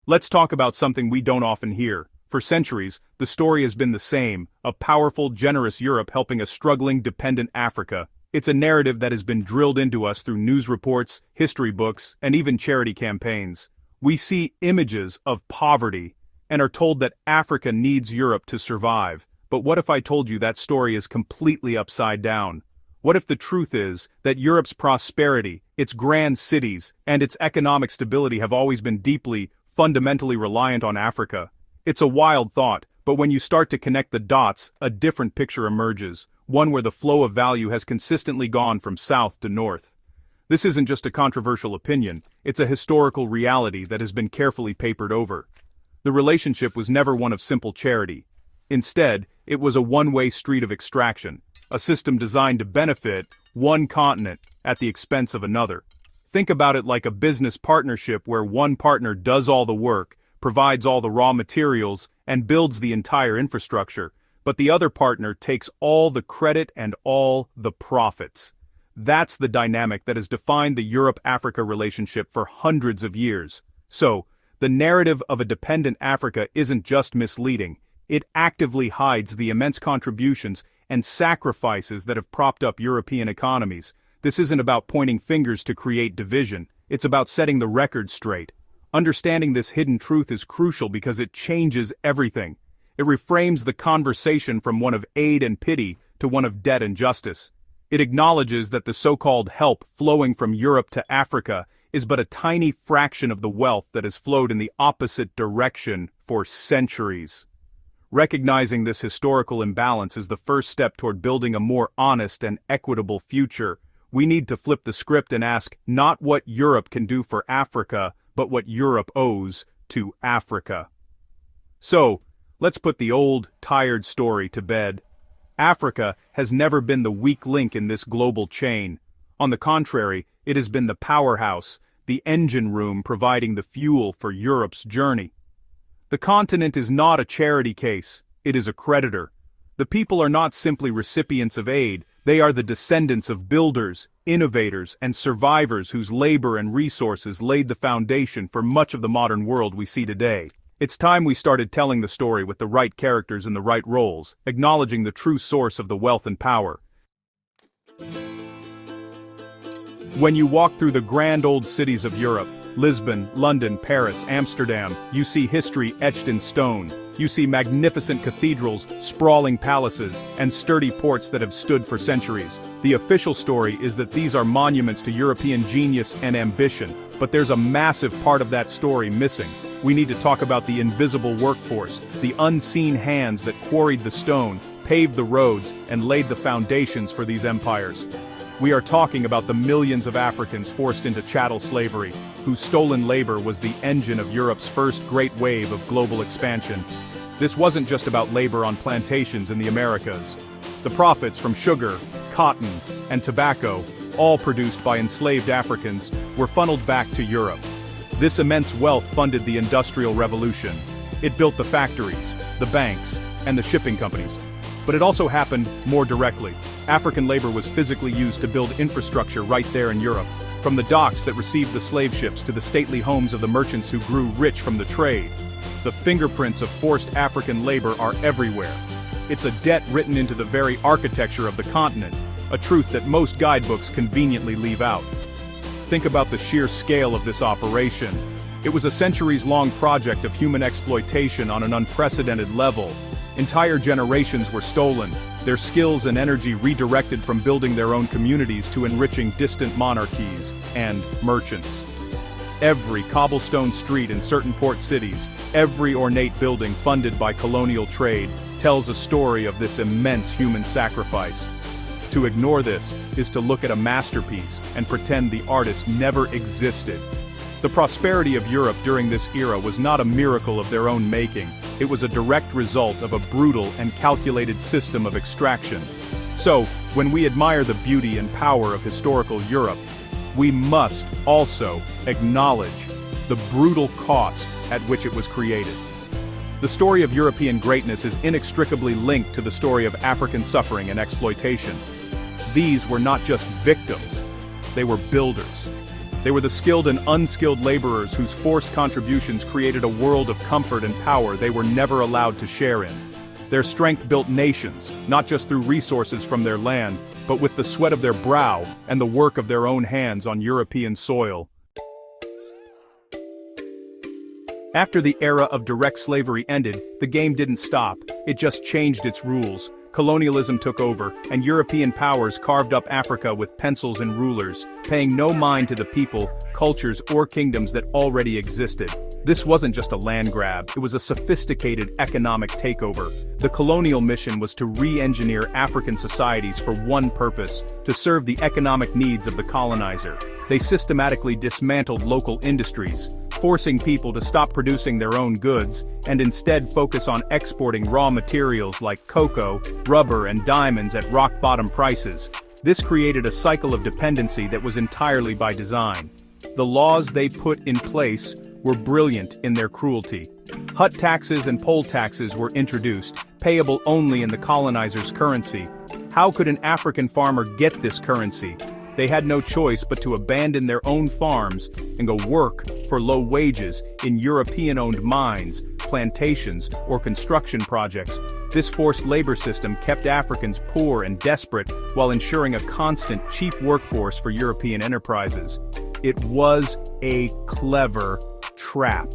Let's talk about something we don't often hear. For centuries, the story has been the same, a powerful, generous Europe helping a struggling, dependent Africa. It's a narrative that has been drilled into us through news reports, history books, and even charity campaigns. We see images of poverty and are told that Africa needs Europe to survive. But what if I told you that story is completely upside down? What if the truth is that Europe's prosperity, its grand cities, and its economic stability have always been deeply, fundamentally reliant on Africa? It's a wild thought, but when you start to connect the dots, a different picture emerges, one where the flow of value has consistently gone from south to north. This isn't just a controversial opinion, it's a historical reality that has been carefully papered over. The relationship was never one of simple charity. Instead, it was a one-way street of extraction, a system designed to benefit one continent at the expense of another. Think about it like a business partnership where one partner does all the work, provides all the raw materials, and builds the entire infrastructure, but the other partner takes all the credit and all the profits. That's the dynamic that has defined the Europe-Africa relationship for hundreds of years. So, the narrative of a dependent Africa isn't just misleading, it actively hides the immense contributions and sacrifices that have propped up European economies. This isn't about pointing fingers to create division, it's about setting the record straight. Understanding this hidden truth is crucial because it changes everything. It reframes the conversation from one of aid and pity to one of debt and justice. It acknowledges that the so-called help flowing from Europe to Africa is but a tiny fraction of the wealth that has flowed in the opposite direction for centuries. Recognizing this historical imbalance is the first step toward building a more honest and equitable future. We need to flip the script and ask not what Europe can do for Africa, but what Europe owes to Africa. So, let's put the old, tired story to bed. Africa has never been the weak link in this global chain. On the contrary, it has been the powerhouse, the engine room providing the fuel for Europe's journey. The continent is not a charity case, it is a creditor. The people are not simply recipients of aid, they are the descendants of builders, innovators, and survivors whose labor and resources laid the foundation for much of the modern world we see today. It's time we started telling the story with the right characters in the right roles, acknowledging the true source of the wealth and power. When you walk through the grand old cities of Europe, Lisbon, London, Paris, Amsterdam, you see history etched in stone. You see magnificent cathedrals, sprawling palaces, and sturdy ports that have stood for centuries. The official story is that these are monuments to European genius and ambition, but there's a massive part of that story missing. We need to talk about the invisible workforce, the unseen hands that quarried the stone, paved the roads, and laid the foundations for these empires. We are talking about the millions of Africans forced into chattel slavery, whose stolen labor was the engine of Europe's first great wave of global expansion. This wasn't just about labor on plantations in the Americas. The profits from sugar, cotton, and tobacco, all produced by enslaved Africans, were funneled back to Europe. This immense wealth funded the Industrial Revolution. It built the factories, the banks, and the shipping companies. But it also happened more directly. African labor was physically used to build infrastructure right there in Europe, from the docks that received the slave ships to the stately homes of the merchants who grew rich from the trade. The fingerprints of forced African labor are everywhere. It's a debt written into the very architecture of the continent, a truth that most guidebooks conveniently leave out. Think about the sheer scale of this operation. It was a centuries-long project of human exploitation on an unprecedented level. Entire generations were stolen, their skills and energy redirected from building their own communities to enriching distant monarchies and merchants. Every cobblestone street in certain port cities, every ornate building funded by colonial trade, tells a story of this immense human sacrifice. To ignore this is to look at a masterpiece and pretend the artist never existed. The prosperity of Europe during this era was not a miracle of their own making, it was a direct result of a brutal and calculated system of extraction. So, when we admire the beauty and power of historical Europe, we must also acknowledge the brutal cost at which it was created. The story of European greatness is inextricably linked to the story of African suffering and exploitation. These were not just victims, they were builders. They were the skilled and unskilled laborers whose forced contributions created a world of comfort and power they were never allowed to share in. Their strength built nations, not just through resources from their land, but with the sweat of their brow and the work of their own hands on European soil. After the era of direct slavery ended, the game didn't stop, it just changed its rules. Colonialism took over, and European powers carved up Africa with pencils and rulers, paying no mind to the people, cultures, or kingdoms that already existed. This wasn't just a land grab, it was a sophisticated economic takeover. The colonial mission was to re-engineer African societies for one purpose: to serve the economic needs of the colonizer. They systematically dismantled local industries, forcing people to stop producing their own goods, and instead focus on exporting raw materials like cocoa, rubber, and diamonds at rock-bottom prices. This created a cycle of dependency that was entirely by design. The laws they put in place were brilliant in their cruelty. Hut taxes and poll taxes were introduced, payable only in the colonizer's currency. How could an African farmer get this currency? They had no choice but to abandon their own farms and go work for low wages in European-owned mines, plantations, or construction projects. This forced labor system kept Africans poor and desperate while ensuring a constant, cheap workforce for European enterprises. It was a clever trap.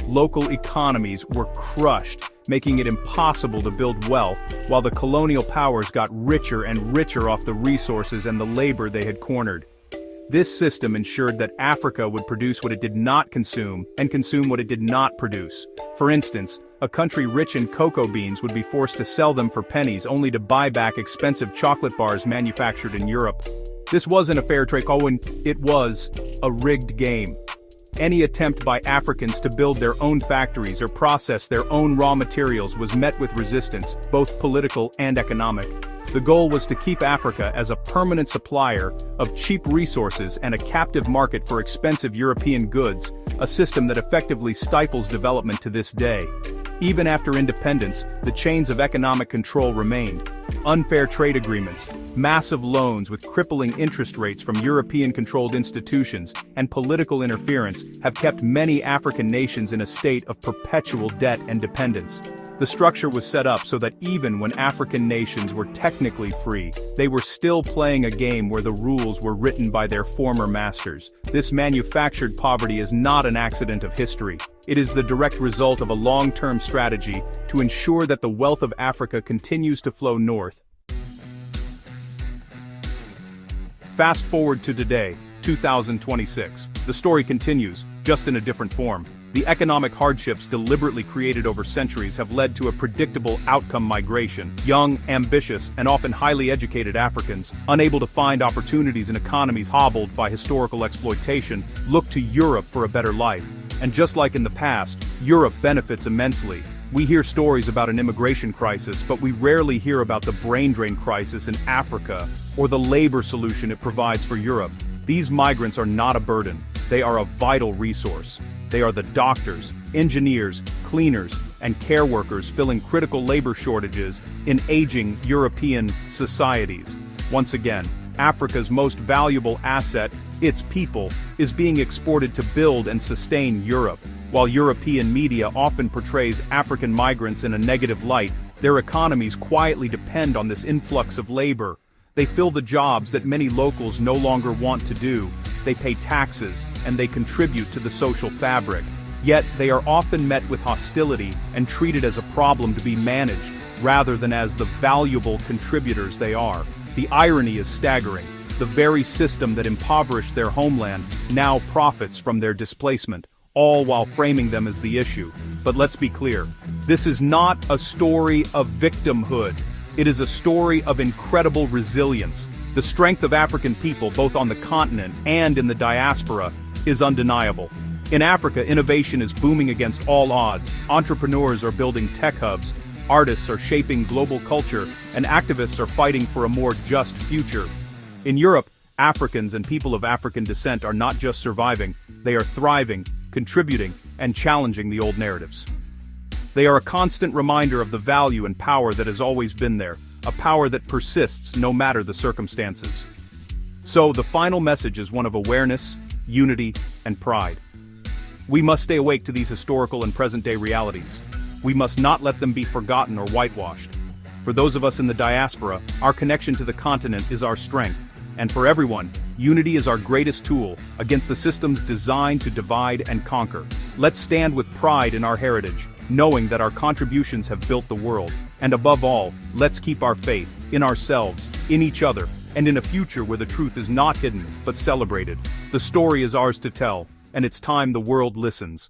Local economies were crushed, making it impossible to build wealth, while the colonial powers got richer and richer off the resources and the labor they had cornered. This system ensured that Africa would produce what it did not consume and consume what it did not produce. For instance, a country rich in cocoa beans would be forced to sell them for pennies only to buy back expensive chocolate bars manufactured in Europe. This wasn't a fair trade, it was a rigged game. Any attempt by Africans to build their own factories or process their own raw materials was met with resistance, both political and economic. The goal was to keep Africa as a permanent supplier of cheap resources and a captive market for expensive European goods, a system that effectively stifles development to this day. Even after independence, the chains of economic control remained. Unfair trade agreements, massive loans with crippling interest rates from European-controlled institutions, and political interference have kept many African nations in a state of perpetual debt and dependence. The structure was set up so that even when African nations were technically free, they were still playing a game where the rules were written by their former masters. This manufactured poverty is not an accident of history. It is the direct result of a long-term strategy to ensure that the wealth of Africa continues to flow north. Fast forward to today, 2026. The story continues, just in a different form. The economic hardships deliberately created over centuries have led to a predictable outcome migration. Young, ambitious, and often highly educated Africans, unable to find opportunities in economies hobbled by historical exploitation, look to Europe for a better life. And just like in the past, Europe benefits immensely. We hear stories about an immigration crisis, but we rarely hear about the brain drain crisis in Africa, or the labor solution it provides for Europe. These migrants are not a burden, they are a vital resource. They are the doctors, engineers, cleaners, and care workers filling critical labor shortages in aging European societies. Once again, Africa's most valuable asset, its people, is being exported to build and sustain Europe. While European media often portrays African migrants in a negative light, their economies quietly depend on this influx of labor. They fill the jobs that many locals no longer want to do. They pay taxes, and they contribute to the social fabric. Yet, they are often met with hostility and treated as a problem to be managed, rather than as the valuable contributors they are. The irony is staggering. The very system that impoverished their homeland now profits from their displacement, all while framing them as the issue. But let's be clear, this is not a story of victimhood. It is a story of incredible resilience. The strength of African people, both on the continent and in the diaspora, is undeniable. In Africa, innovation is booming against all odds. Entrepreneurs are building tech hubs, artists are shaping global culture, and activists are fighting for a more just future. In Europe, Africans and people of African descent are not just surviving, they are thriving, contributing, and challenging the old narratives. They are a constant reminder of the value and power that has always been there, a power that persists no matter the circumstances. So, the final message is one of awareness, unity, and pride. We must stay awake to these historical and present-day realities. We must not let them be forgotten or whitewashed. For those of us in the diaspora, our connection to the continent is our strength. And for everyone, unity is our greatest tool against the systems designed to divide and conquer. Let's stand with pride in our heritage, knowing that our contributions have built the world. And above all, let's keep our faith in ourselves, in each other, and in a future where the truth is not hidden, but celebrated. The story is ours to tell, and it's time the world listens.